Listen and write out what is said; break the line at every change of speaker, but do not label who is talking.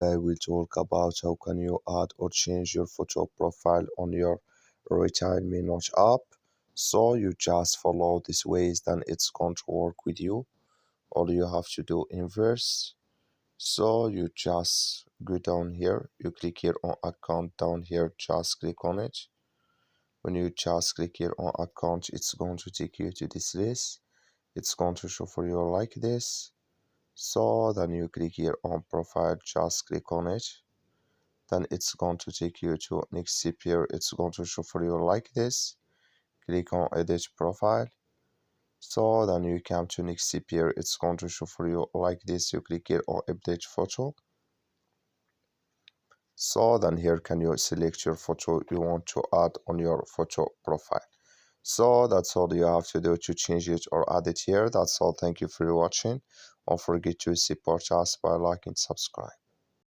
I will talk about how can you add or change your photo profile on your RetailMeNot app. So you just follow these ways, then it's going to work with you. All you have to do inverse. So you just go down here, you click here on account down here, just click on it. When you just click here on account, it's going to take you to this list. It's going to show for you like this. So then you click here on profile, just click on it. Then it's going to take you to next step here. It's going to show for you like this. Click on edit profile. So then you come to next step here. It's going to show for you like this. You click here on update photo. So then here can you select your photo you want to add on your photo profile. So that's all you have to do to change it or add it here. That's all. Thank you for watching. Don't forget to support us by liking and subscribe.